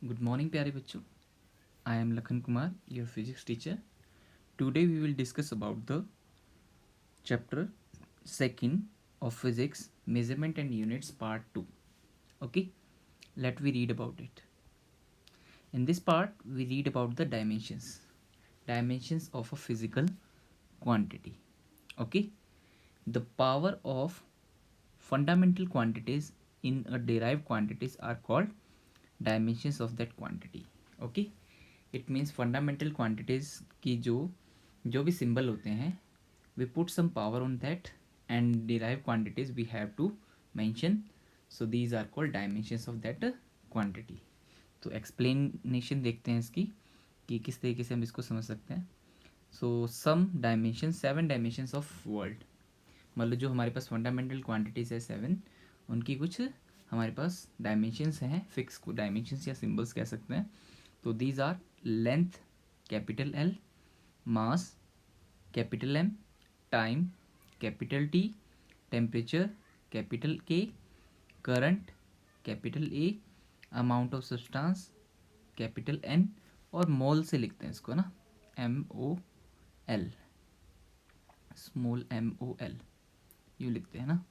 Good morning प्यारे बच्चों. I am Lakhan Kumar, your physics teacher. Today we will discuss about the chapter second of physics, measurement and units, part 2. Okay, let we read about it. In this part we read about the dimensions of a physical quantity. Okay, the power of fundamental quantities in a derived quantities are called dimensions of that quantity. Okay, it means fundamental quantities की जो भी symbol होते हैं, we put some power on that, and derived quantities we have to mention. So these are called dimensions of that quantity. तो explanation देखते हैं इसकी कि किस तरीके से हम इसको समझ सकते हैं. So some dimensions, 7 dimensions of world, मतलब जो हमारे पास फंडामेंटल क्वांटिटीज है 7, उनकी कुछ हमारे पास डायमेंशंस हैं, फिक्स डायमेंशंस या सिंबल्स कह सकते हैं. तो these are length capital L, mass capital M, time capital T, temperature capital K, current capital A, amount of substance capital N, और मोल से लिखते हैं इसको ना, MOL, स्मॉल MOL यूँ लिखते हैं ना,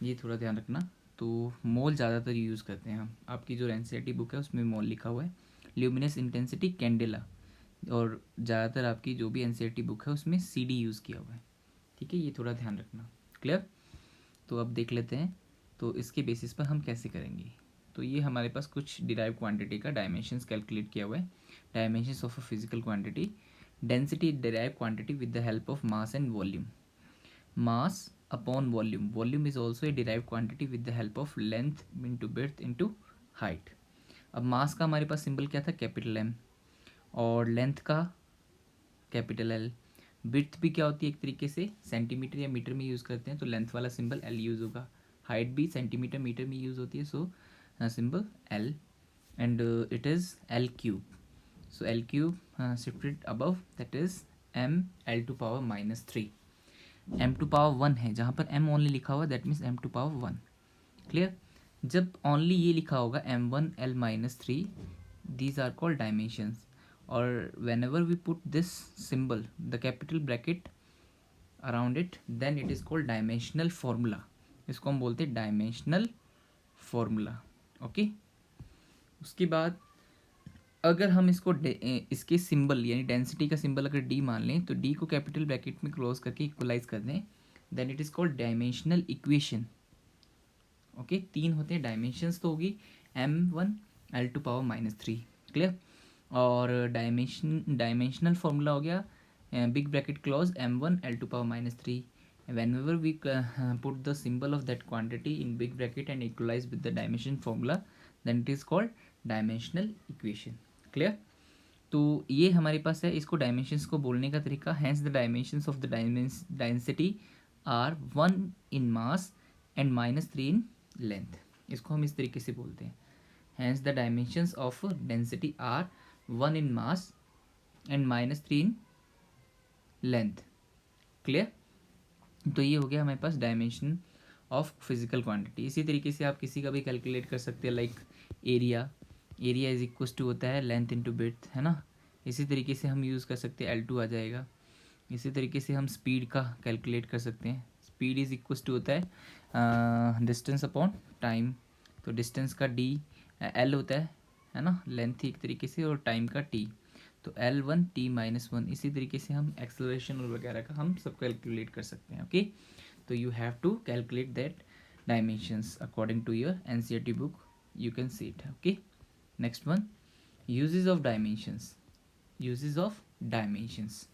ये थोड़ा ध्यान रखना. तो मोल ज़्यादातर यूज़ करते हैं हम. आपकी जो एनसीईआरटी बुक है उसमें मोल लिखा हुआ है. ल्यूमिनस इंटेंसिटी कैंडेला, और ज़्यादातर आपकी जो भी एनसीईआरटी बुक है उसमें CD यूज़ किया हुआ है. ठीक है, ये थोड़ा ध्यान रखना. क्लियर? तो अब देख लेते हैं तो इसके बेसिस पर हम कैसे करेंगे. तो ये हमारे पास कुछ डिराइव क्वांटिटी का डायमेंशंस कैलकुलेट किया हुआ है. Dimensions of a physical quantity. Density derive quantity with the help of mass and volume. Mass upon volume. Volume is also a derive quantity with the help of length into breadth into height. अब मास का हमारे पास symbol क्या था, capital M, और length का capital L. Breadth भी क्या होती है, एक तरीके से सेंटीमीटर या मीटर में यूज़ करते हैं, तो लेंथ वाला सिंबल एल यूज़ होगा. हाइट भी सेंटीमीटर मीटर में यूज़ होती है, so symbol L, and it is L cube. So L cube shifted above, that is M L to power minus 3. M to power 1 है, जहाँ पर M only लिखा हुआ that means M to power 1. Clear? जब only ये लिखा होगा M1 L minus 3, these are called dimensions. और when ever we put this symbol, the capital bracket around it, then it is called dimensional formula. इसको हम बोलते हैं dimensional formula. Okay, उसके बाद अगर हम इसको इसके सिंबल यानी डेंसिटी का सिंबल अगर D मान लें, तो D को कैपिटल ब्रैकेट में क्लोज करके इक्वलाइज कर दें, then it is called dimensional equation. Okay, 3 होते हैं डायमेंशंस, तो होगी M1 L to power minus 3. Clear? और डायमेंशनल फॉर्मूला हो गया big bracket close M1 L to power minus 3. whenever we put the symbol of that quantity in big bracket and equalize with the dimension formula, then it is called dimensional equation. Clear? तो ये हमारे पास है. इसको dimensions को बोलने का तरीका, hence the dimensions of the density are 1 in mass and minus 3 in length. इसको हम इस तरीके से बोलते हैं, hence the dimensions of density are 1 in mass and minus 3 in length. Clear? तो ये हो गया हमारे पास डायमेंशन ऑफ फिजिकल क्वांटिटी. इसी तरीके से आप किसी का भी कैलकुलेट कर सकते हैं, like area. Area is equals to होता है लेंथ इंटू ब्रेड्थ, है ना. इसी तरीके से हम यूज़ कर सकते हैं, L2 आ जाएगा. इसी तरीके से हम स्पीड का कैलकुलेट कर सकते हैं. स्पीड इज इक्वस टू होता है डिस्टेंस अपॉन टाइम. तो डिस्टेंस का D L होता है ना, लेंथ एक तरीके से, और टाइम का T, तो L1 T माइनस 1. इसी तरीके से हम एक्सेलरेशन और वगैरह का हम सब कैलकुलेट कर सकते हैं. ओके, तो you have to calculate that dimensions according to your NCERT book, you can see it. Okay, next one, uses of dimensions. Uses of dimensions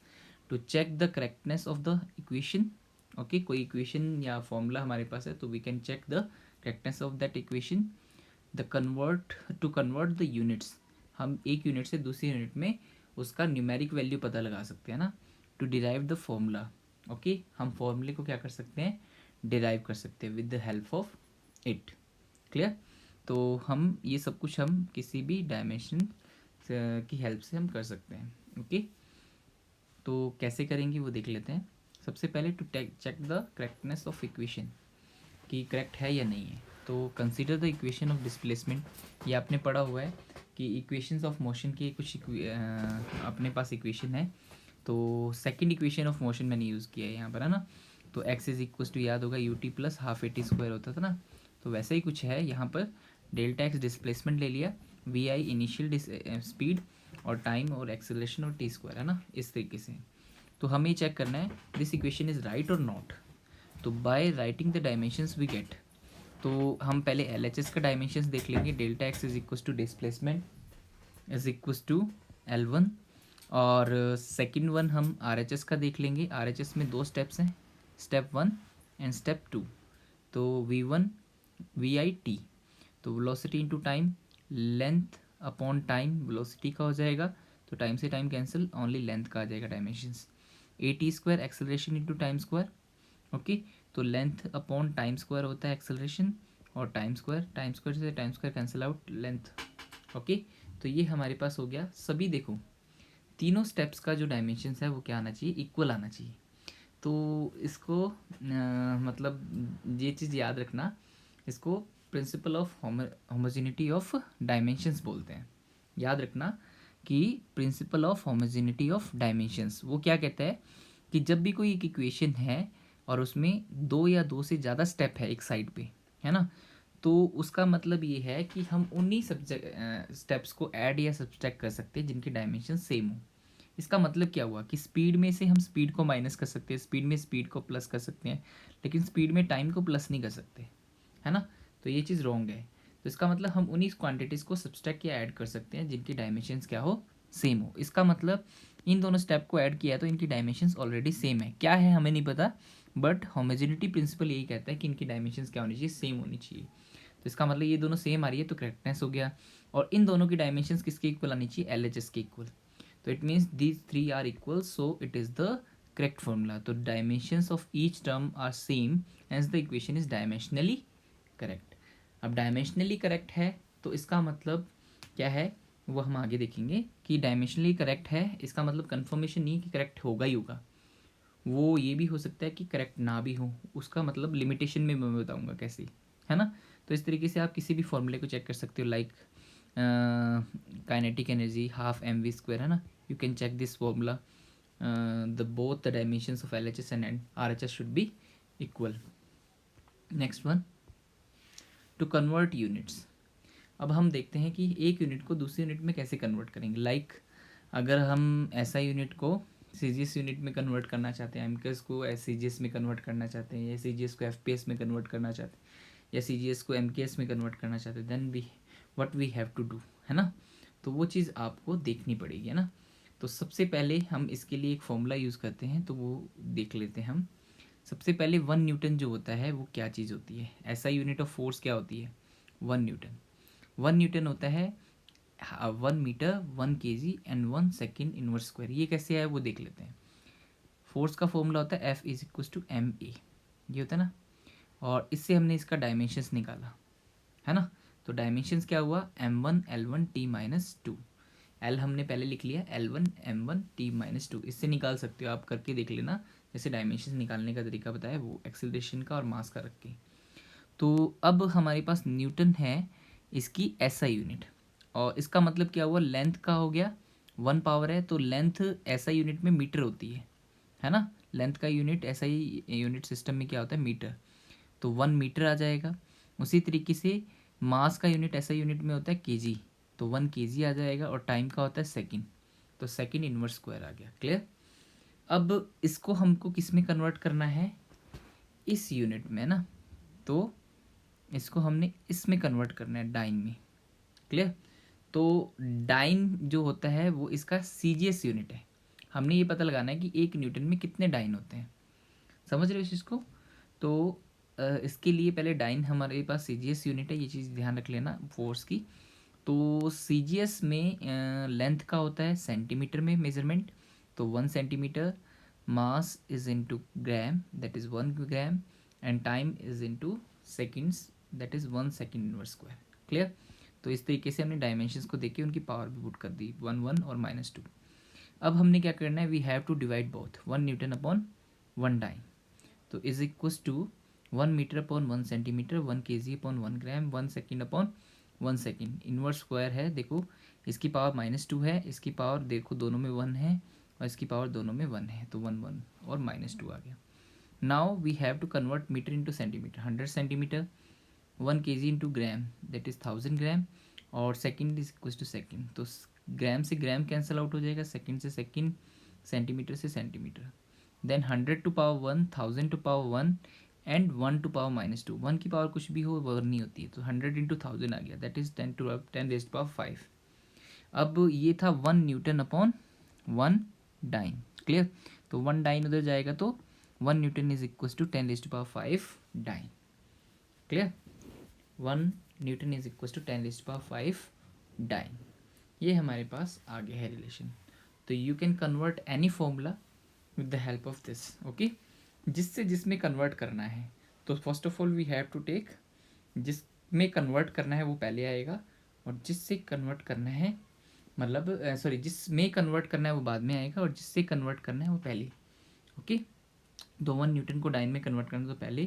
to check the correctness of the equation. Okay, कोई equation या formula हमारे पास है, तो we can check the correctness of that equation. The to convert the units. हम एक unit से दूसरी यूनिट में उसका न्यूमेरिक वैल्यू पता लगा सकते हैं ना, to derive the formula. Okay, हम फॉर्मूले को क्या कर सकते हैं, डिराइव कर सकते हैं with the help of it. Clear? तो हम ये सब कुछ हम किसी भी डायमेंशन की हेल्प से हम कर सकते हैं. ओके, तो कैसे करेंगे वो देख लेते हैं. सबसे पहले to check the correctness of equation, कि करेक्ट है या नहीं है. तो consider the equation of displacement. ये आपने पढ़ा हुआ है कि इक्वेशंस ऑफ मोशन के कुछ अपने पास इक्वेशन है। तो सेकंड इक्वेशन ऑफ मोशन मैंने यूज़ किया है यहाँ पर, है ना। तो एक्स इज इक्वल टू, याद होगा, you t plus half a t square होता था ना। तो वैसा ही कुछ है यहाँ पर। डेल्टा एक्स डिस्प्लेसमेंट ले लिया, वी आई इनिशियल स्पीड और टाइम और एक्सेलरेशन और टी स्क्वायर, है ना, इस तरीके से। तो हमें चेक करना है दिस इक्वेशन इज राइट और नॉट। तो by writing the dimensions we get, तो हम पहले एल एच एस का डायमेंशंस देख लेंगे। Delta x is equal to displacement is equal to L one, और सेकेंड वन हम आर एच एस का देख लेंगे। आर एच एस में दो स्टेप्स हैं, step one and step two. तो V one V I T, तो velocity into time, length upon time velocity का हो जाएगा, तो टाइम से टाइम कैंसिल, ओनली लेंथ का आ जाएगा डायमेंशंस। ए t square acceleration into time square, okay. तो लेंथ अपॉन टाइम स्क्वायर होता है एक्सेलरेशन, और टाइम स्क्वायर से time square cancel out, length, okay. तो ये हमारे पास हो गया। सभी देखो तीनों स्टेप्स का जो डायमेंशंस है वो क्या आना चाहिए, इक्वल आना चाहिए। तो इसको मतलब ये चीज़ याद रखना, इसको principle of homogeneity of dimensions बोलते हैं। याद रखना कि principle of homogeneity of dimensions वो क्या कहता है कि जब भी कोई एक इक्वेशन है और उसमें दो या दो से ज़्यादा स्टेप है एक साइड पे, है ना, तो उसका मतलब ये है कि हम उन्हीं स्टेप्स को ऐड या सब्सट्रैक्ट कर सकते हैं जिनके डायमेंशन सेम हो। इसका मतलब क्या हुआ कि स्पीड में से हम स्पीड को माइनस कर सकते हैं, स्पीड में स्पीड को प्लस कर सकते हैं, लेकिन स्पीड में टाइम को प्लस नहीं कर सकते, है ना। तो ये चीज़ रॉन्ग है। तो इसका मतलब हम उन्हीं क्वांटिटीज़ को सब्सट्रैक्ट या ऐड कर सकते हैं जिनकी डायमेंशंस क्या हो, सेम हो। इसका मतलब इन दोनों स्टेप को ऐड किया तो इनकी डायमेंशंस ऑलरेडी सेम है। क्या है हमें नहीं पता, बट होमोजेनिटी प्रिंसिपल यही कहता है कि इनकी डायमेंशंस क्या होनी चाहिए, सेम होनी चाहिए। तो इसका मतलब ये दोनों सेम आ रही है तो करेक्टनेस हो गया। और इन दोनों की डायमेंशंस किसके इक्वल आनी चाहिए, एल एच एस के इक्वल। तो it means these three are equal, so it is the correct formula. तो dimensions of each term are same, hence the equation is dimensionally correct. अब डायमेंशनली करेक्ट है तो इसका मतलब क्या है वो हम आगे देखेंगे कि डायमेंशनली करेक्ट है, इसका मतलब कन्फर्मेशन नहीं कि करेक्ट होगा ही होगा, वो ये भी हो सकता है कि करेक्ट ना भी हो। उसका मतलब लिमिटेशन में मैं बताऊंगा कैसे, है ना। तो इस तरीके से आप किसी भी फॉर्मूले को चेक कर सकते हो, like kinetic energy half M V square, है ना। You can check this formula, the both the dimensions of L H S and R H S should be equal. Next one, to convert units. अब हम देखते हैं कि एक unit को दूसरी यूनिट में कैसे कन्वर्ट करेंगे। लाइक अगर हम ऐसा यूनिट को सी जी एस यूनिट में कन्वर्ट करना चाहते हैं, एम के एस को एस सी जी एस में कन्वर्ट करना चाहते हैं, या सी जी एस को एफ पी एस में कन्वर्ट करना चाहते हैं, या सी जी एस को एम के एस में कन्वर्ट करना चाहते हैं, then we what we have to do, है ना। तो वो चीज़ आपको देखनी पड़ेगी, है ना। तो सबसे पहले हम इसके लिए एक फॉर्मूला यूज़ करते हैं, तो वो देख लेते हैं हम। सबसे पहले 1 न्यूटन जो होता है वो क्या चीज़ होती है, ऐसा यूनिट ऑफ फोर्स क्या होती है, 1 न्यूटन। 1 न्यूटन होता है 1 metre 1 kg and 1 second inverse square. ये कैसे है वो देख लेते हैं। फोर्स का फॉर्मूला होता है F is equal to M A, ये होता है ना। और इससे हमने इसका डायमेंशंस निकाला, है ना। तो डायमेंशंस क्या हुआ, M1 L1 T minus two. L हमने पहले लिख लिया L1 M1 T minus two, इससे निकाल सकते हो आप, करके देख लेना। जैसे डायमेंशंस निकालने का तरीका बताया वो एक्सेलरेशन का और मास का रख के। तो अब हमारे पास न्यूटन है इसकी एसआई यूनिट, और इसका मतलब क्या हुआ, लेंथ का हो गया 1 पावर है, तो लेंथ एसआई यूनिट में मीटर होती है ना। लेंथ का यूनिट एसआई यूनिट सिस्टम में क्या होता है, मीटर। तो 1 मीटर आ जाएगा। उसी तरीके से मास का यूनिट एसआई यूनिट में होता है केजी, तो 1 kg आ जाएगा। और टाइम का होता है सेकेंड, तो सेकेंड इनवर्स स्क्वायर आ गया। क्लियर। अब इसको हमको किस में कन्वर्ट करना है, इस यूनिट में ना। तो इसको हमने इसमें कन्वर्ट करना है, डाइन में। क्लियर। तो डाइन जो होता है वो इसका सीजीएस यूनिट है। हमने ये पता लगाना है कि 1 न्यूटन में कितने डाइन होते हैं, समझ रहे हो इस चीज़ को। तो इसके लिए पहले डाइन हमारे पास सीजीएस यूनिट है, ये चीज़ ध्यान रख लेना फोर्स की। तो सीजीएस में लेंथ का होता है सेंटीमीटर में मेजरमेंट, तो 1 centimetre. Mass is into gram, that is 1 gram. And time is into seconds, that is 1 second inverse square. Clear. तो इस तरीके से हमने डायमेंशंस को देख के उनकी पावर भी पुट कर दी, 1 1 और -2। अब हमने क्या करना है, we have to divide both 1 newton upon 1 dyne. तो is equals to 1 metre upon 1 centimetre, 1 kg upon 1 gram, 1 second upon 1 second. Inverse square है, देखो इसकी पावर -2 है, इसकी पावर देखो दोनों में 1 है और इसकी पावर दोनों में 1 है, तो 1 1 और -2 आ गया। Now we have to convert metre into centimetre. 100 centimetre 1 kg into gram that is 1000 gram, और second is equal to second, तो ग्राम से ग्राम कैंसिल आउट हो जाएगा, सेकेंड से सेकेंड, सेंटीमीटर से centimetre. Then 100 to power 1, 1000 to power 1 and 1 to power -2। 1 की power कुछ भी हो वो नहीं होती है, तो 100 इंटू 1000 आ गया, दैट इज 10 रेज़ पावर 5। अब ये था 1 न्यूटन अपॉन 1 डाइन, क्लियर। तो 1 डाइन उधर जाएगा तो 1 newton is equal to 10 raise power 5 dyne, clear. 1 newton is equal to 10 raise power 5 dyne. ये हमारे पास आ गया है रिलेशन। तो you can convert any formula with the help of this, okay. जिससे जिसमें कन्वर्ट करना है, तो first of all we have to take, जिसमें कन्वर्ट करना है वो पहले आएगा, और जिससे कन्वर्ट करना है मतलब सॉरी जिसमें कन्वर्ट करना है वो बाद में आएगा, और जिससे कन्वर्ट करना है वो पहले, ओके। तो 1 न्यूटन को डाइन में कन्वर्ट करना तो पहले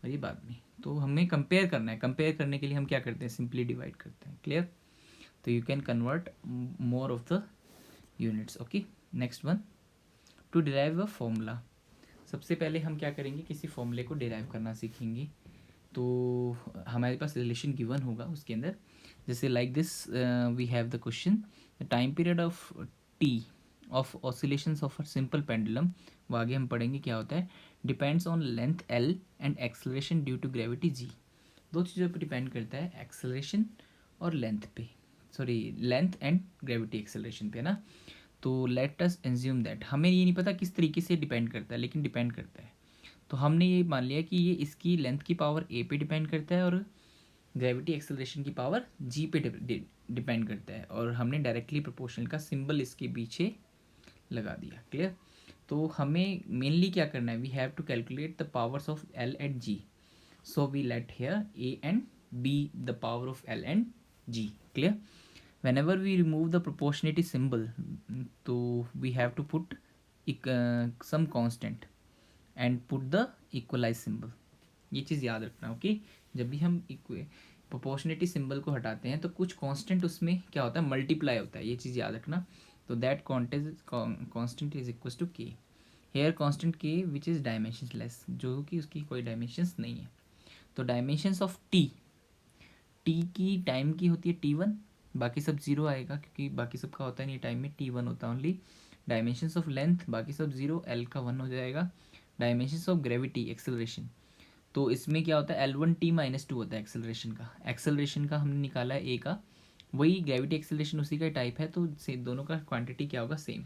और ये बाद में। तो हमें कंपेयर करना है, कंपेयर करने के लिए हम क्या करते हैं, सिंपली डिवाइड करते हैं, क्लियर। तो you can convert more of the units, okay. Next one, to derive a formula. सबसे पहले हम क्या करेंगे, किसी फॉर्मूले को डिराइव करना सीखेंगे। तो हमारे पास रिलेशन गिवन होगा उसके अंदर, जैसे like this we have the question, the time period of T of oscillations of a simple pendulum, वो आगे हम पढ़ेंगे क्या होता है, depends on length L and acceleration due to gravity G. दो चीज़ों पर डिपेंड करता है, एक्सेलरेशन और लेंथ पे, sorry length and gravity acceleration पे, ना। तो लेट अस एज्यूम दैट, हमें ये नहीं पता किस तरीके से डिपेंड करता है, लेकिन डिपेंड करता है। तो हमने ये मान लिया कि ये इसकी लेंथ की पावर ए पे डिपेंड करता है और ग्रेविटी एक्सेलरेशन की पावर जी पे डिपेंड करता है, और हमने डायरेक्टली प्रोपोर्शनल का सिंबल इसके पीछे लगा दिया, क्लियर। तो हमें मेनली क्या करना है, we have to calculate the powers of L and G. So we let here A and B the power of L and G, clear. whenever we remove the proportionality symbol, तो we have to put some constant and put the equalize symbol। ये चीज़ याद रखना, okay. जब भी हम proportionality symbol को हटाते हैं तो कुछ कांस्टेंट उसमें क्या होता है, मल्टीप्लाई होता है, ये चीज़ याद रखना। तो that constant is equal to K, here constant K which is dimensionless, जो कि उसकी कोई डायमेंशंस नहीं है। तो डायमेंशंस ऑफ टी, टी की टाइम की होती है T1, बाकी सब जीरो आएगा क्योंकि बाकी सब का होता है नहीं टाइम में, T1 होता है ओनली। डायमेंशंस ऑफ लेंथ बाकी सब जीरो, एल का 1 हो जाएगा। डायमेंशंस ऑफ ग्रेविटी एक्सेलरेशन, तो इसमें क्या होता है, L1T-2 होता है एक्सेलरेशन का। एक्सेलरेशन का हमने निकाला है ए का, वही ग्रेविटी एक्सेलरेशन उसी का टाइप है, तो से दोनों का क्वांटिटी क्या होगा, सेम।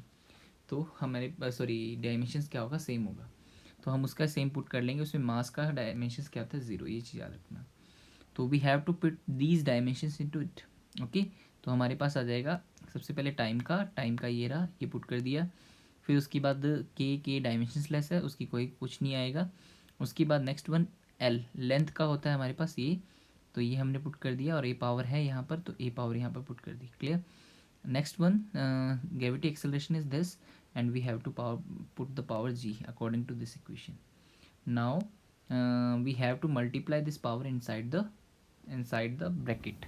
तो हमारे सॉरी डायमेंशंस क्या होगा, सेम होगा। तो हम उसका सेम पुट कर लेंगे, उसमें मास का डायमेंशंस क्या होता है, जीरो, ये चीज़ याद रखना। तो we have to put these dimensions into it, okay. तो हमारे पास आ जाएगा सबसे पहले टाइम का ये रहा, ये पुट कर दिया। फिर उसके बाद के डायमेंशंस लेस है, उसकी कोई कुछ नहीं आएगा। उसके बाद नेक्स्ट वन एल, लेंथ का होता है हमारे पास ये, तो ये हमने पुट कर दिया, और ए पावर है यहाँ पर, तो ए पावर यहाँ पर पुट कर दी, clear. Next one gravity acceleration is this, and we have to put the power G according to this equation. Now we have to multiply this power inside the bracket।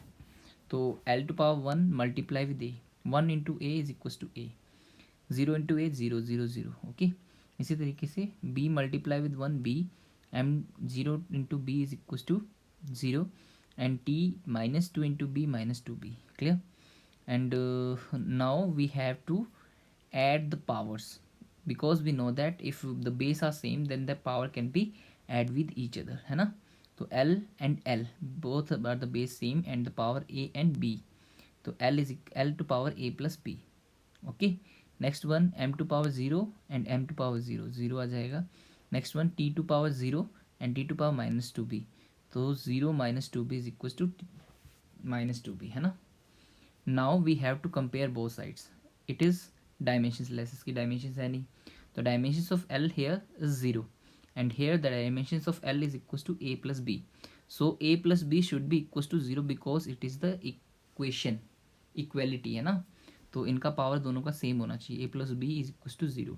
तो L to power 1 multiply with A, 1 into A is equal to A, 0 into A 0 0 0, okay. इसी तरीके से B multiply with 1 B, M 0 into B is equal to 0, and T -2 into B -2B, clear. And now we have to add the powers, because we know that if the base are same then the power can be add with each other, है ना। तो L and L both are the base same and the power A and B, तो L to power A plus B, okay। Next one M to power 0 and M to power 0, 0 आ जाएगा। Next one T to power 0 and T to power -2B, तो 0 -2B is equals to -2B, है ना। Now we have to compare both sides, it is dimensions less, इसकी dimensions है नहीं, तो dimensions of L here is 0 and here the dimensions of L is equal to A plus B. So A plus B should be equal to 0 because it is the equation, equality है ना। तो इनका power दोनों का same होना चाहिए, A plus B is equal to 0।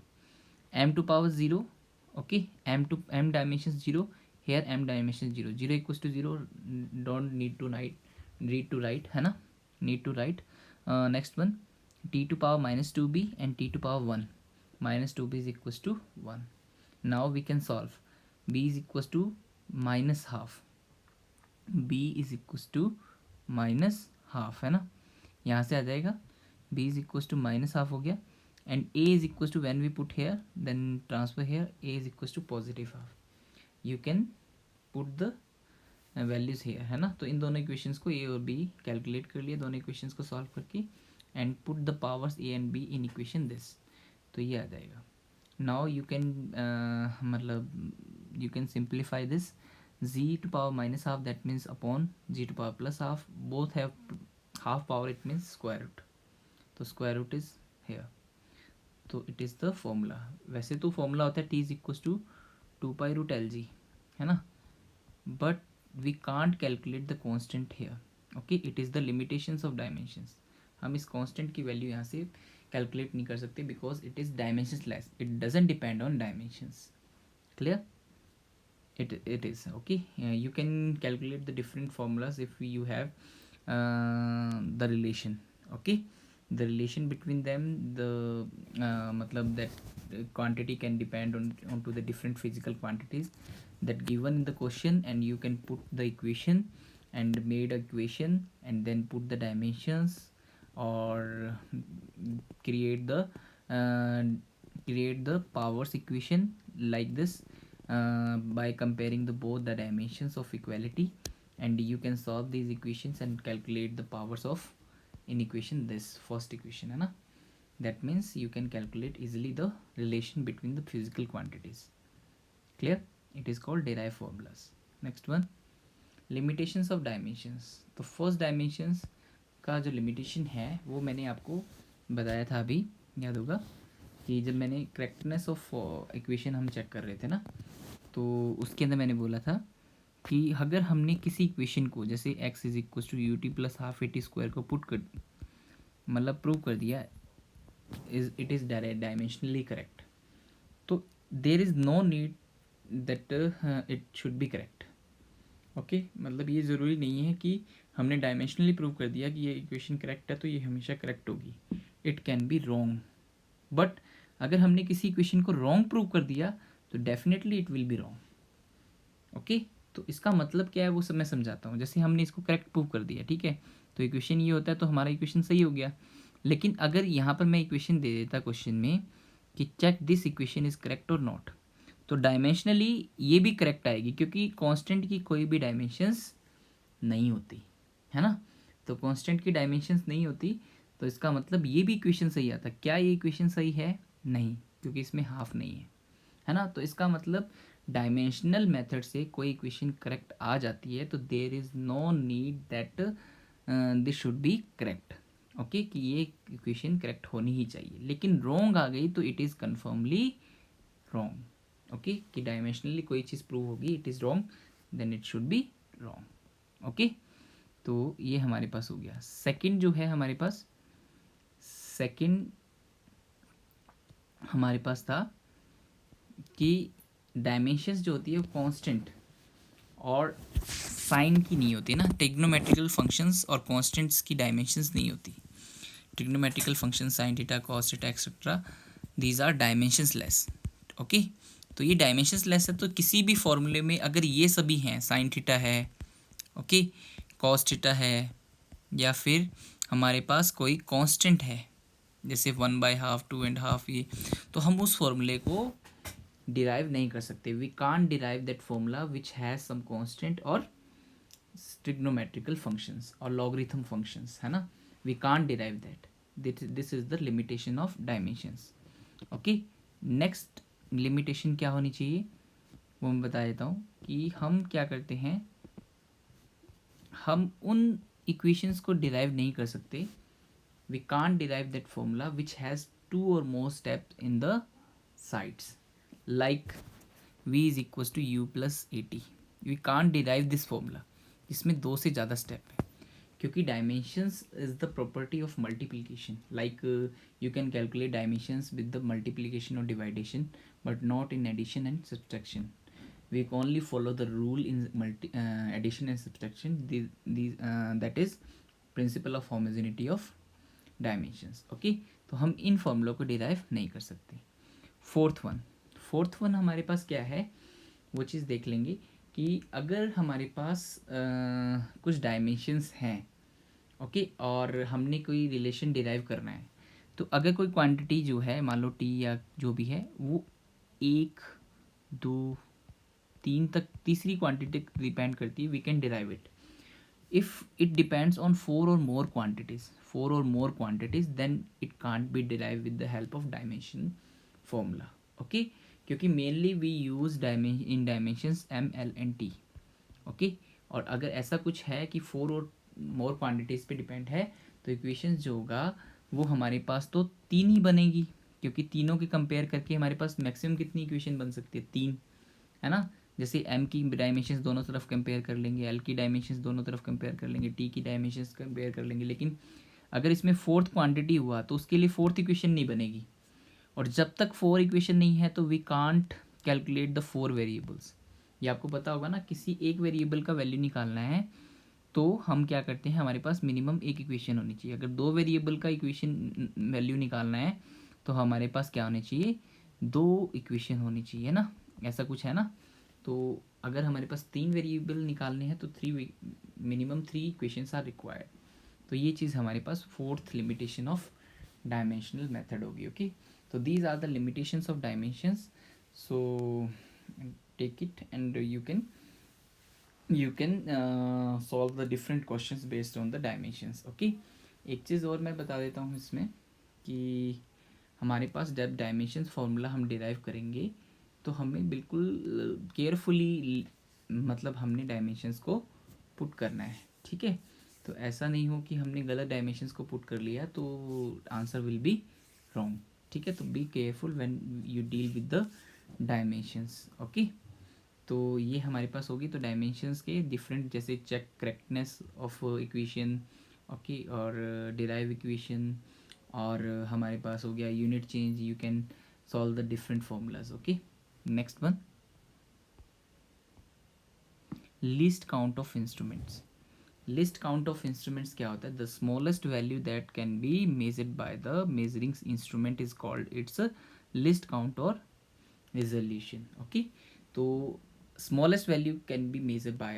M to power 0, okay, M dimension 0, here M dimension 0, 0 equal to 0, don't need to read to write है ना, need to write. Next one, t to power minus 2b and t to power 1. Minus 2b is equals to 1. Now we can solve. b is equals to minus half. b is equals to minus half है ना, यहाँ से आ जाएगा. b is equals to minus half हो गया. And a is equals to, when we put here then transfer here, a is equals to positive half. You can put the values here है ना. तो इन दोनों इक्वेशंस को ए और B calculate कर लिया दोनों इक्वेशंस को सॉल्व करके, and put the powers A and be in equation this. तो ये आ जाएगा. नाउ यू कैन मतलब you can simplify this. z to power minus half, that means upon g to power plus half, both have half power, it means square root. तो square root is here. तो it is the formula. वैसे तो formula होता है t is equals to 2 pi root lg है ना, but we can't calculate the constant here. Okay, it is the limitations of dimensions. हम इस constant की value यहाँ से calculate नहीं कर सकते because it is dimensionless. It doesn't depend on dimensions. Clear? It is okay. You can calculate the different formulas if you have the relation. Okay, the relation between them, the matlab that quantity can depend onto the different physical quantities that given in the question, and you can put the equation and made equation and then put the dimensions or create the powers equation like this by comparing the both the dimensions of equality, and you can solve these equations and calculate the powers of in equation this first equation है ना. That means you can calculate easily the relation between the physical quantities. Clear? It is called derived formulas. Next one, limitations of dimensions. तो first dimensions का जो limitation है वो मैंने आपको बताया था अभी, याद होगा कि जब मैंने करेक्टनेस ऑफ इक्वेशन हम चेक कर रहे थे ना, तो उसके अंदर मैंने बोला था कि अगर हमने किसी इक्वेशन को जैसे x is equal to u t plus half a t square को पुट कर मतलब प्रूव कर दिया, इट इज़ डायमेंशनली करेक्ट, तो there is no need that it should be correct. Okay, मतलब ये ज़रूरी नहीं है कि हमने डायमेंशनली प्रूव कर दिया कि ये इक्वेशन करेक्ट है तो ये हमेशा करेक्ट होगी. It can be wrong, but अगर हमने किसी इक्वेशन को रॉन्ग प्रूव कर दिया तो definitely it will be wrong. Okay, तो इसका मतलब क्या है वो सब मैं समझाता हूँ. जैसे हमने इसको करेक्ट प्रूव कर दिया, ठीक है, तो इक्वेशन ये होता है तो हमारा इक्वेशन सही हो गया. लेकिन अगर यहाँ पर मैं इक्वेशन दे देता क्वेश्चन में कि check this equation is correct और नॉट, तो डायमेंशनली ये भी करेक्ट आएगी क्योंकि कांस्टेंट की कोई भी डायमेंशंस नहीं होती है ना. तो कांस्टेंट की डायमेंशंस नहीं होती तो इसका मतलब ये भी इक्वेशन सही आता. क्या ये इक्वेशन सही है? नहीं, क्योंकि इसमें हाफ नहीं है ना. तो इसका मतलब डायमेंशनल मेथड से कोई इक्वेशन करेक्ट आ जाती है तो there is no need that this should be correct. Okay, कि ये इक्वेशन करेक्ट होनी ही चाहिए. लेकिन रॉन्ग आ गई तो it is confirmly wrong. Okay, कि डायमेंशनली कोई चीज़ प्रूव होगी it is wrong, then it should be wrong. Okay, तो ये हमारे पास हो गया. सेकंड जो है हमारे पास, सेकंड हमारे पास था कि डायमेंशंस जो होती है वो कांस्टेंट और साइन की नहीं होती ना. ट्रिग्नोमेट्रिकल फंक्शंस और कांस्टेंट्स की डायमेंशंस नहीं होती. Trigonometrical function sine theta cos theta etcetera, these are dimensions less. Okay, तो ये डायमेंशंस लेस है तो किसी भी फॉर्मूले में अगर ये सभी हैं, साइन थीटा है, ओके, कॉस थीटा है, या फिर हमारे पास कोई कांस्टेंट है जैसे 1/2 2.5 ये, तो हम उस फॉर्मूले को डिराइव नहीं कर सकते. We can't derive that formula which has some constant और ट्रिग्नोमेट्रिकल फंक्शंस और लॉगरिथम फंक्शंस है ना. We can't derive that. This is the limitation of dimensions. Okay, next limitation क्या होनी चाहिए वो मैं बता देता हूँ कि हम क्या करते हैं, हम उन इक्वेशंस को डिराइव नहीं कर सकते. We can't derive that formula which has 2 or more steps in the sides, like v is equals to u plus at. We can't derive this formula. इसमें 2 से ज़्यादा स्टेप है क्योंकि dimensions is the property of multiplication. Like you can calculate dimensions with the multiplication और divideation but not in addition and subtraction. we only follow the rule in addition and subtraction, that is principle of homogeneity of dimensions. Okay, तो हम इन फॉर्मूलों को derive नहीं कर सकते. Fourth one हमारे पास क्या है वो चीज़ देख लेंगे कि अगर हमारे पास कुछ डायमेंशंस हैं, ओके, और हमने कोई रिलेशन डिराइव करना है, तो अगर कोई क्वांटिटी जो है मान लो टी या जो भी है वो 1 2 3 तक तीसरी क्वांटिटी डिपेंड करती है, we can derive it. If it depends on four or more quantities, then it can't be derived with the help of dimension formula. Okay, क्योंकि mainly we use in dimensions m, l and t. Okay, और अगर ऐसा कुछ है कि 4 और more quantities पे depend है तो इक्वेशंस जो होगा वो हमारे पास तो 3 ही बनेगी, क्योंकि तीनों के कंपेयर करके हमारे पास मैक्सिमम कितनी इक्वेशन बन सकती है, 3, है ना. जैसे m की डायमेंशंस दोनों तरफ कंपेयर कर लेंगे, l की डायमेंशंस दोनों तरफ कंपेयर कर लेंगे, t की डायमेंशंस कंपेयर कर लेंगे, लेकिन अगर इसमें फोर्थ क्वांटिटी हुआ तो उसके लिए फोर्थ इक्वेशन नहीं बनेगी. और जब तक 4 इक्वेशन नहीं है तो we can't calculate the 4 variables. ये आपको पता होगा ना, किसी एक वेरिएबल का वैल्यू निकालना है तो हम क्या करते हैं, हमारे पास मिनिमम एक इक्वेशन होनी चाहिए. अगर 2 वेरिएबल का इक्वेशन वैल्यू निकालना है तो हमारे पास क्या होनी चाहिए, 2 इक्वेशन होनी चाहिए ना, ऐसा कुछ है ना. तो अगर हमारे पास 3 वेरिएबल निकालने हैं तो मिनिमम 3 इक्वेशंस आर रिक्वायर्ड. तो ये चीज़ हमारे पास fourth limitation of dimensional method होगी. ओके, तो these are the limitations of dimensions. So take it and you can solve the different questions based on the dimensions. Okay, एक चीज़ और मैं बता देता हूँ इसमें कि हमारे पास जब डायमेंशंस फार्मूला हम डिराइव करेंगे तो हमें बिल्कुल केयरफुली मतलब हमने डायमेंशंस को पुट करना है. ठीक है, तो ऐसा नहीं हो कि हमने गलत डायमेंशंस को पुट कर लिया तो आंसर विल बी रॉन्ग. ठीक है, तो be careful when you deal with the dimensions. Okay, तो ये हमारे पास होगी. तो डायमेंशंस के डिफरेंट, जैसे check correctness of equation, okay, और डिराइव इक्वेशन, और हमारे पास हो गया unit change. You can solve the different formulas. Okay, next one, least count of instruments. Least count of instruments क्या होता है, the smallest value that can be measured by the measuring instrument is called its least count और resolution. Okay, तो smallest value can be measured by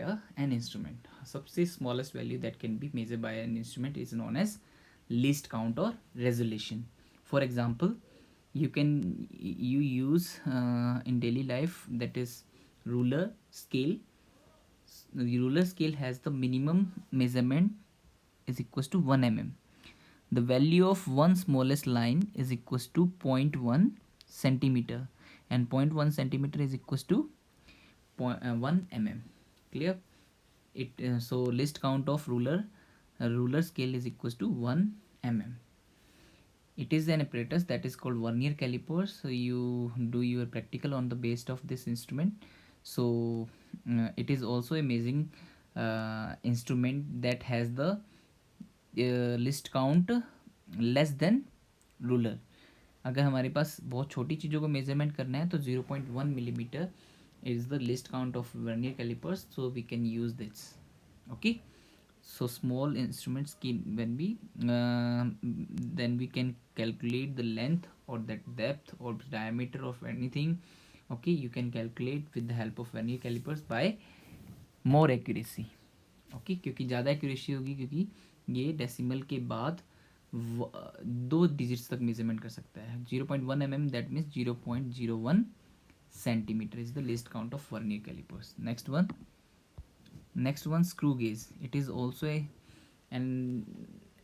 an instrument. सबसे smallest value that can be measured by an instrument is known as least count or resolution. For example, you use in daily life, that is ruler scale. The ruler scale has the minimum measurement is equals to 1 mm. The value of one smallest line is equals to 0.1 centimeter, and 0.1 centimeter is equals to 1 mm. Clear it. So list count of ruler scale is equals to 1 mm. It is an apparatus that is called vernier calipers. So you do your practical on the base of this instrument. So it is also a measuring instrument that has the list count less than ruler. अगर हमारे पास बहुत छोटी चीज़ों को measurement करना है तो 0.1 millimetre is the list count of vernier calipers, so we can use this. Okay, so small instruments when we then we can calculate the length or the depth or diameter of anything. Okay, you can calculate with the help of vernier calipers by more accuracy. Okay, क्योंकि ज़्यादा accuracy होगी, क्योंकि ये decimal के बाद 2 digits तक measurement कर सकता है. 0.1 mm, that means 0.01 centimeter is the least count of vernier calipers. Next one, screw gauge. It is also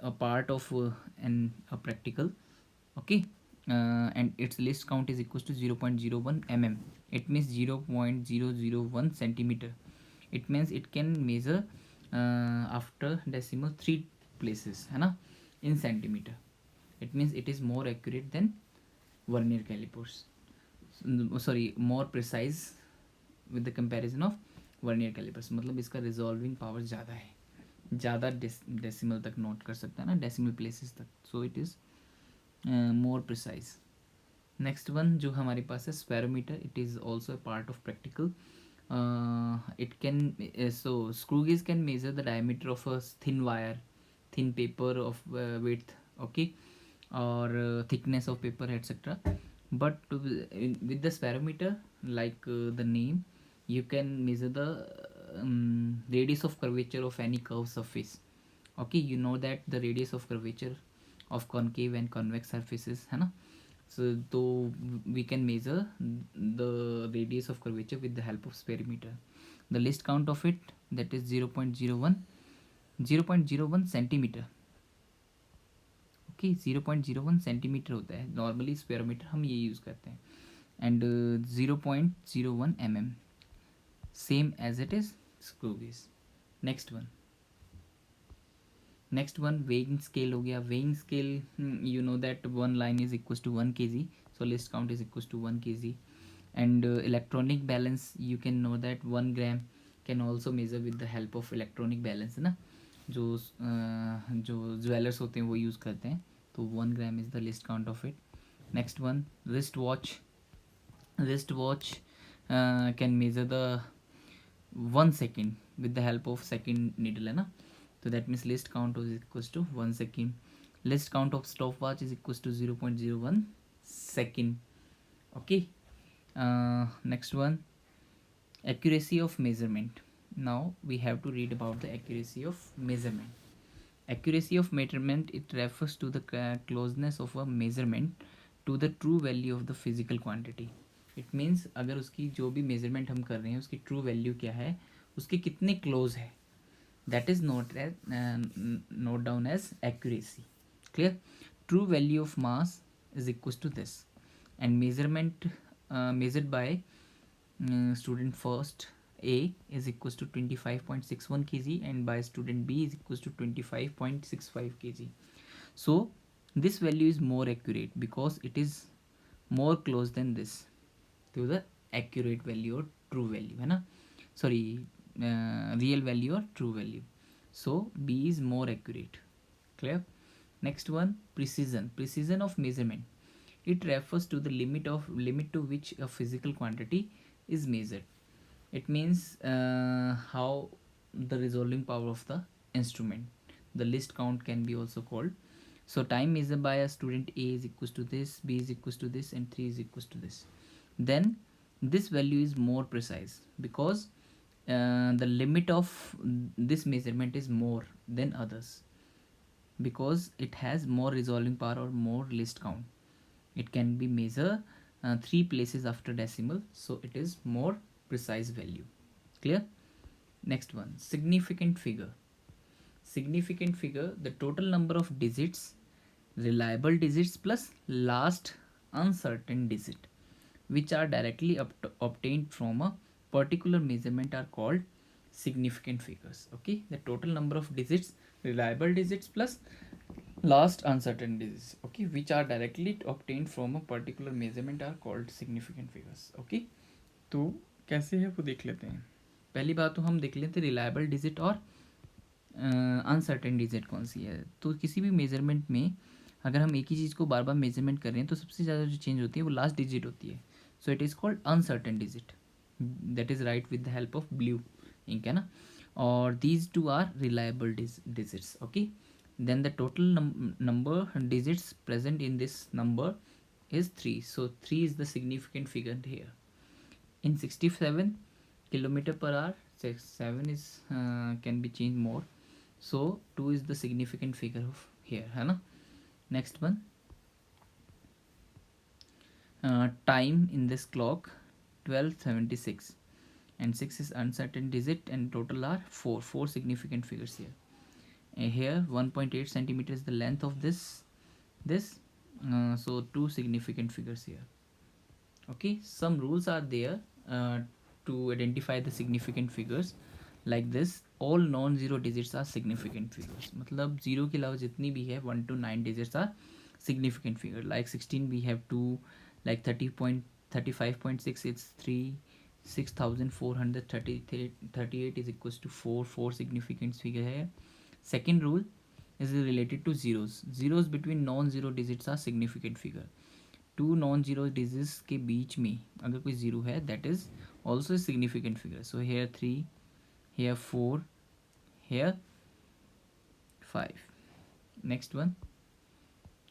a part of a practical. Okay, and its least count is equals to 0.01 mm. It means 0.001 centimeter. It means it can measure after decimal 3 places, है ना, in centimeter. It means it is more accurate than vernier calipers. Sorry, more precise with the comparison of vernier calipers. मतलब इसका resolving power ज़्यादा है, ज़्यादा decimal तक note कर सकता है ना, decimal places तक. So it is more precise. Next one जो हमारे पास है spherometer. It is also a part of practical. It can so screw gauge can measure the diameter of a thin wire, thin paper of width, okay, or thickness of paper, etc. But with the spirometer, like the name, you can measure the radius of curvature of any curved surface. Okay, you know that the radius of curvature of concave and convex surfaces है ना. So we can measure the radius of curvature with the help of spirometer. The least count of it, that is 0.01 centimeter. Okay 0.01 centimetre होता है normally spherometer, हम ये use करते हैं. And 0.01 mm, same as it is screw gauge. Next one weighing scale हो गया. Weighing scale, you know that one line is equal to 1 kg, so least count is equal to 1 kg. And electronic balance, you can know that 1 gram can also measure with the help of electronic balance है ना, जो jewellers होते हैं वो use करते हैं. तो 1 gram is the list count of it. Next one wrist watch can measure the 1 second with the help of second needle है ना. So that means list count is equals to 1 second. List count of stopwatch is equals to 0.01 second. Okay. Next one, accuracy of measurement. Now we have to read about the accuracy of measurement. Accuracy of measurement, it refers to the closeness of a measurement to the true value of the physical quantity. It means अगर उसकी जो भी measurement हम कर रहे हैं उसकी true value क्या है, उसके कितने close है, that is note down as accuracy. Clear? True value of mass is equals to this, and measurement measured by student first A is equals to 25.61 kg and by student B is equals to 25.65 kg. So this value is more accurate because it is more close than this to the accurate value or true value है ना, sorry, real value or true value. So B is more accurate. Clear? Next one, precision of measurement. It refers to the limit to which a physical quantity is measured. It means how the resolving power of the instrument. The list count can be also called. So time measured by a student A is equals to this, B is equals to this, and 3 is equals to this. Then this value is more precise because the limit of this measurement is more than others because it has more resolving power or more list count. It can be measured 3 places after decimal, so it is more precise value. Clear? Next one, significant figure. Significant figure, the total number of digits, reliable digits plus last uncertain digit, which are directly obtained from a particular measurement, are called significant figures. Okay, the total number of digits, reliable digits plus last uncertain digits, okay, which are directly obtained from a particular measurement, are called significant figures. Okay, तो कैसे है वो देख लेते हैं. पहली बात तो हम देख लेते हैं रिलायबल डिजिट और अनसर्टेन डिजिट कौन सी है. तो किसी भी मेजरमेंट में अगर हम एक ही चीज़ को बार बार मेजरमेंट कर रहे हैं तो सबसे ज़्यादा जो चेंज होती है वो लास्ट डिजिट होती है. So it is called uncertain digit, that is write with the help of blue ink है ना. और these two are reliable digits. Okay, then the total number digits present in this number is 3, so 3 is the significant figure here. In 67 kilometer per hour, 7 is can be changed more, so 2 is the significant figure of here है ना. Next one, time in this clock 12:76 and 6 is uncertain digit and total are 4 significant figures here. Here 1.8 centimeter is the length of this, so 2 significant figures here. Okay, some rules are there to identify the significant figures like this. All non-zero digits are significant figures, मतलब zero के अलावा जितनी भी है 1 to 9 digits are significant figure. Like 16 we have 2, like 35.6 it's 3, 6438 is equals to 4 significant figure है. Second rule is related to zeros. Zeros between non-zero digits are significant figure. 2 non-zero digits के बीच में अगर कोई जीरो है that is also a significant figure. So here 3, here 4, here 5. Next one,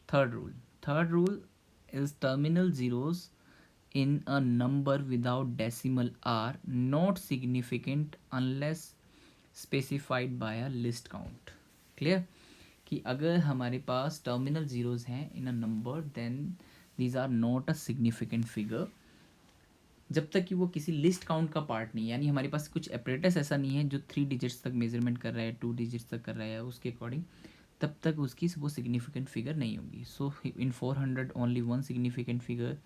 third rule. Third rule is terminal zeros in a number without decimal are not significant unless specified by a list count. Clear? कि अगर हमारे पास terminal zeros हैं in a number then these are not a significant figure जब तक कि वो किसी list count का पार्ट नहीं है, यानी हमारे पास कुछ एपरेटस ऐसा नहीं है जो 3 डिजिट्स तक मेजरमेंट कर रहा है, 2 डिजिट्स तक कर रहा है, उसके अकॉर्डिंग तब तक उसकी वो सिग्निफिकेंट फिगर नहीं होगी. सो इन 400 only one significant figure,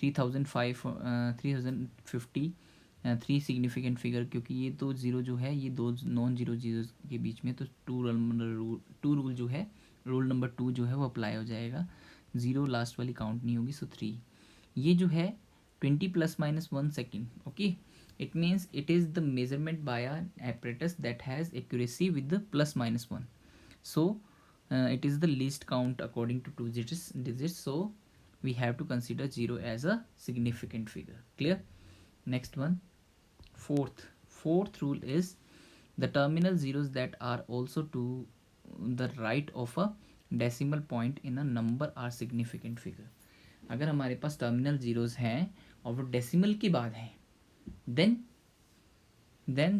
3050 3 significant figure, क्योंकि ये तो ज़ीरो जो है ये दो नॉन जीरो जीरो के बीच में, तो टू रूल जो है, रूल नंबर 2 जो है वो अप्लाई हो जाएगा. ज़ीरो लास्ट वाली काउंट नहीं होगी. सो 3 ये जो है 20 ± 1 second. Okay, it means it is the measurement by an apparatus that has accuracy with the ±1. So it is the least count according to 2 digits. So we have to consider 0 as a significant figure. Clear? Next one, fourth rule is the terminal zeros that are also to the right of a decimal point in a number are significant figure. अगर हमारे पास terminal zeros हैं और वो decimal के बाद हैं then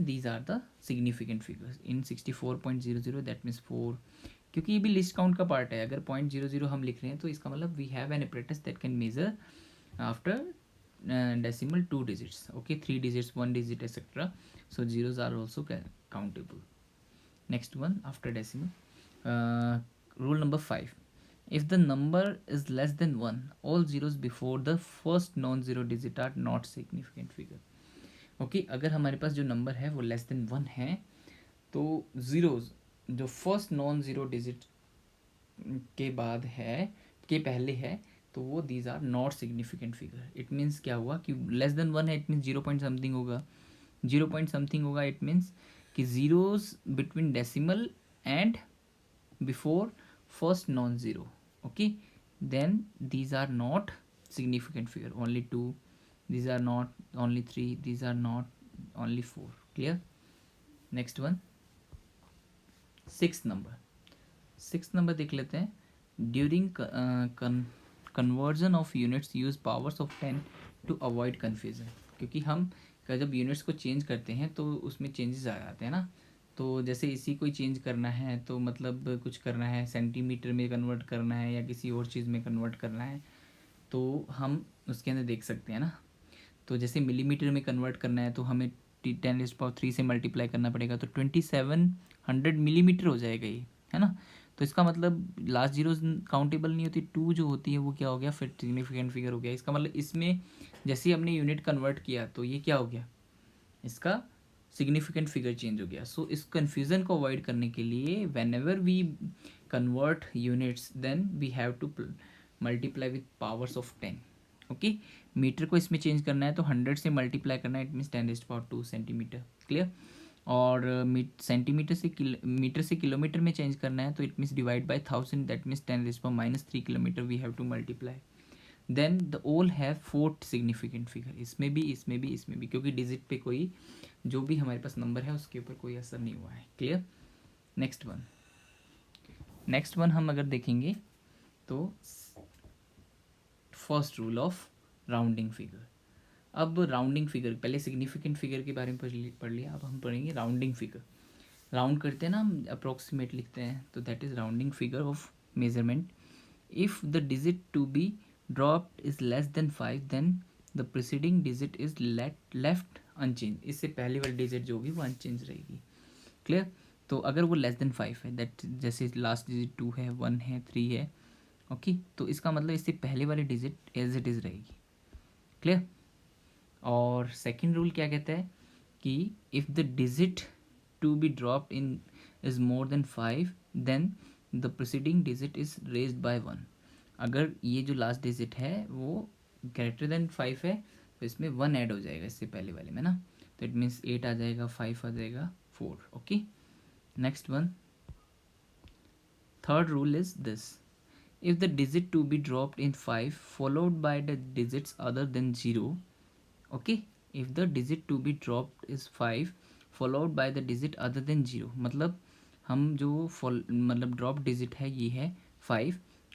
these are the significant figures. In 64.00 that means 4, क्योंकि ये भी लिस्ट काउंट का पार्ट है. अगर 0.00 हम लिख रहे हैं तो इसका मतलब we have an apparatus that can measure after decimal 2 digits. Okay, 3 digits, 1 digit, etc. So zeros are also countable. Next one after decimal, rule number 5. If the number is less than 1, all zeros before the first non-zero digit are not significant figure. Okay, अगर हमारे पास जो number है वो less than 1 है तो zeros जो first non zero digit के बाद है, के पहले है, तो वो these are not significant figure. It means क्या हुआ कि लेस देन 1 है, इट मीन्स 0 पॉइंट समथिंग होगा. 0 पॉइंट समथिंग होगा इट मीन्स कि zeros between decimal and before first non zero. Okay, then these are not significant figure. Only 2, these are not. Only 3, these are not. Only 4. Clear? Next one, sixth number देख लेते हैं. During conversion of units use powers of 10 to avoid confusion. क्योंकि हम जब units को change करते हैं तो उसमें चेंजेस आ जाते हैं ना. तो जैसे इसी को चेंज करना है तो मतलब कुछ करना है, सेंटीमीटर में कन्वर्ट करना है या किसी और चीज़ में कन्वर्ट करना है, तो हम उसके अंदर देख सकते हैं ना. तो जैसे मिलीमीटर में कन्वर्ट करना है तो हमें 10⁻³ से मल्टीप्लाई करना पड़ेगा, तो 2700 मिलीमीटर हो जाएगा ये, है ना. तो इसका मतलब लास्ट जीरो काउंटेबल नहीं होती, 2 जो होती है वो क्या हो गया, फिर सिग्निफिकेंट फिगर हो गया. इसका मतलब इसमें जैसे ही हमने यूनिट कन्वर्ट किया तो ये क्या हो गया, इसका सिग्निफिकेंट फिगर चेंज हो गया. सो इस कन्फ्यूज़न को अवॉइड करने के लिए whenever we convert units then we have to multiply with powers of 10. Okay, metre को इसमें चेंज करना है तो 100 से मल्टीप्लाई करना है, इट मीन्स 10⁻² सेंटीमीटर. क्लियर? और सेंटीमीटर से मीटर से किलोमीटर में चेंज करना है तो it means divide by 1000, that means 10⁻³ kilometre we have to multiply. Then the all have 4 significant figure. इसमें भी, क्योंकि डिजिट पे कोई जो भी हमारे पास नंबर है उसके ऊपर कोई असर नहीं हुआ है. क्लियर? नेक्स्ट वन हम अगर देखेंगे तो first rule of rounding figure. अब राउंडिंग फिगर, पहले सिग्निफिकेंट फिगर के बारे में पढ़ लिया, अब हम पढ़ेंगे राउंडिंग फिगर. राउंड करते हैं ना हम, अप्रोक्सीमेट लिखते हैं, तो that is rounding figure of measurement. If the digit to be dropped is less then 5 then the preceding digit is left unchanged. इससे पहले वाली डिजिट जो होगी वो अनचेंज रहेगी. क्लियर? तो अगर वो लेस देन 5 है, दैट जैसे लास्ट डिजिट 2 है, 1 है, 3 है, ओके, तो इसका मतलब इससे पहले वाली डिजिट एज इट इज़ रहेगी. क्लियर? और सेकेंड रूल क्या कहता है कि if the digit to be dropped in is more then 5 then the preceding digit is raised by 1. अगर ये जो लास्ट डिजिट है वो ग्रेटर देन 5 है तो इसमें 1 ऐड हो जाएगा इससे पहले वाले में ना, तो इट मीन्स 8 आ जाएगा, 5 आ जाएगा, 4. Okay, next one, third rule is this. If the digit to be dropped in 5 followed by the digits other than 0, okay, if the digit to be dropped is 5 followed by the digit other than 0, मतलब हम जो मतलब drop digit है ये है 5,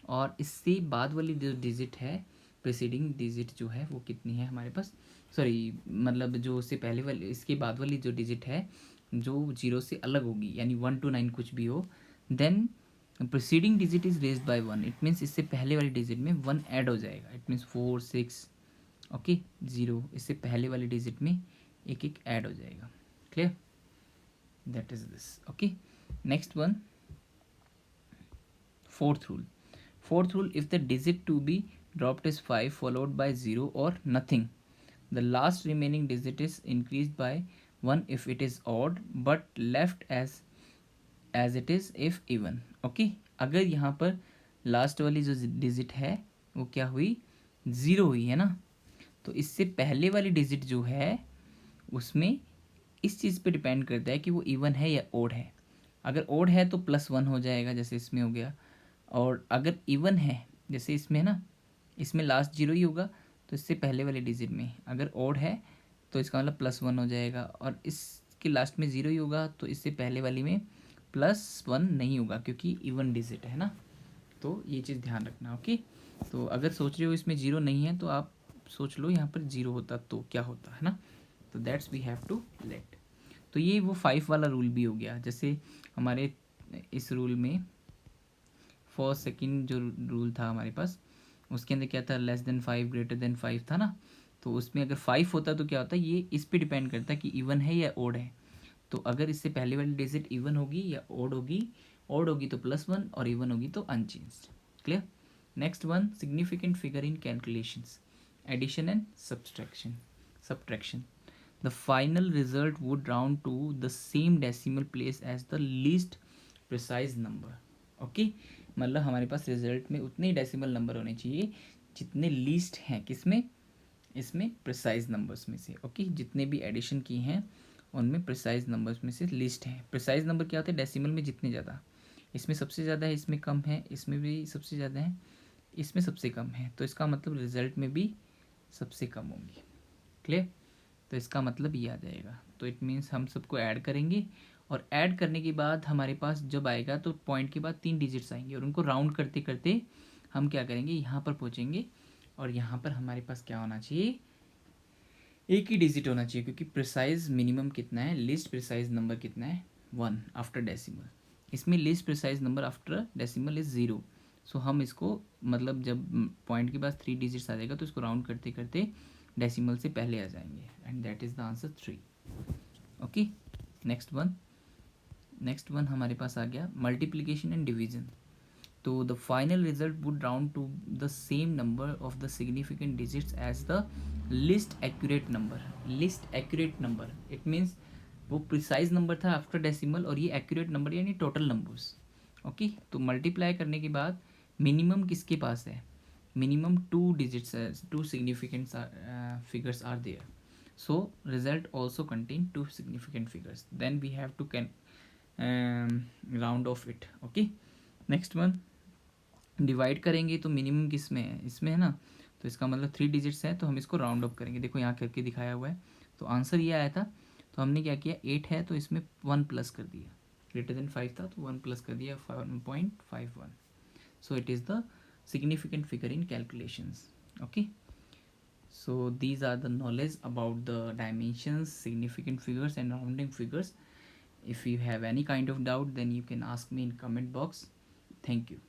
और इससे बाद वाली जो डिजिट है प्रीसीडिंग डिजिट जो है वो कितनी है हमारे पास, सॉरी मतलब जो उससे पहले वाली इसके बाद वाली जो डिजिट है जो 0 से अलग होगी, यानी 1 to 9 कुछ भी हो, then preceding digit is raised by 1, it means इससे पहले वाली डिजिट में 1 ऐड हो जाएगा, इट मीन्स 4 6 ओके 0, इससे पहले वाली डिजिट में एक एक ऐड हो जाएगा. Clear, that is this. Okay, next one, fourth rule, if the digit to be dropped is 5 followed by 0 or nothing, the last remaining digit is increased by 1 if it is odd but left as it is if even. Okay, अगर यहाँ पर last वाली जो digit है वो क्या हुई, 0 हुई है ना, तो इससे पहले वाली डिजिट जो है उसमें इस चीज़ पे डिपेंड करता है कि वो इवन है या ओड है. अगर ओड है तो +1 हो जाएगा जैसे इसमें हो गया, और अगर इवन है जैसे इसमें है ना, इसमें लास्ट 0 ही होगा, तो इससे पहले वाले डिजिट में अगर ओड है तो इसका मतलब +1 हो जाएगा, और इसके लास्ट में 0 ही होगा तो इससे पहले वाली में +1 नहीं होगा क्योंकि इवन डिजिट है ना. तो ये चीज़ ध्यान रखना. ओके, तो अगर सोच रहे हो इसमें 0 नहीं है तो आप सोच लो यहाँ पर 0 होता तो क्या होता है ना. तो that's we have to let. तो ये वो 5 वाला रूल भी हो गया. जैसे हमारे इस रूल में फर्स्ट सेकंड जो रूल था हमारे पास, उसके अंदर क्या था, <5 > 5 था ना. तो उसमें अगर 5 होता तो क्या होता, ये इस पे डिपेंड करता कि इवन है या ओड है. तो अगर इससे पहले वाली डिजिट इवन होगी या ओड होगी तो +1 और इवन होगी तो unchanged. Clear. Next one, significant figure in calculations, addition and subtraction. The final result would round to the same decimal place as the least precise number. Okay, मतलब हमारे पास result में उतने ही डेसिमल नंबर होने चाहिए जितने least हैं किसमें, इसमें प्रिसाइज नंबर्स में से. ओके, जितने भी एडिशन की हैं उनमें प्रिसाइज नंबर्स में से लिस्ट हैं. प्रिसाइज नंबर क्या होते हैं, डेसिमल में जितने ज़्यादा, इसमें सबसे ज़्यादा है, इसमें कम है, इसमें भी सबसे ज़्यादा है, इसमें सबसे कम है, तो इसका मतलब रिजल्ट में भी सबसे कम होंगी. क्लियर. तो इसका मतलब ये आ जाएगा. तो इट मीन्स हम सबको ऐड करेंगे, और ऐड करने के बाद हमारे पास जब आएगा तो पॉइंट के बाद 3 डिजिट्स आएंगे, और उनको राउंड करते करते हम क्या करेंगे, यहाँ पर पहुँचेंगे, और यहाँ पर हमारे पास क्या होना चाहिए, एक ही डिजिट होना चाहिए, क्योंकि प्रिसाइज मिनिमम कितना है, लिस्ट प्रिसाइज नंबर कितना है, 1 आफ्टर डेसिमल. इसमें list precise number after decimal is 0. सो हम इसको मतलब जब पॉइंट के पास 3 डिजिट्स आ जाएगा तो इसको राउंड करते करते डेसिमल से पहले आ जाएंगे, and that is the answer 3. Okay, next one हमारे पास आ गया मल्टीप्लिकेशन एंड डिवीजन. तो the final result would round to the same number of the significant digits as the least accurate number. It means वो precise number था after decimal, और ये accurate number यानी टोटल नंबर्स. ओके, तो multiply करने के बाद मिनिमम किसके पास है, minimum 2 digits, 2 significant figures are there. So result also contain 2 significant figures, then we have to round off it. Okay, next one, divide करेंगे तो मिनिमम किस में है, इसमें है ना, तो इसका मतलब 3 डिजिट्स है, तो हम इसको राउंड ऑफ करेंगे. देखो यहाँ करके दिखाया हुआ है. तो आंसर ये आया था, तो हमने क्या किया, 8 है तो इसमें 1 प्लस कर दिया, <5 था तो 1 प्लस कर दिया, 1.51. सो it is the significant figure in calculations. Okay, so these are the knowledge about the dimensions, significant figures and rounding figures. If you have any kind of doubt, then you can ask me in comment box. Thank you.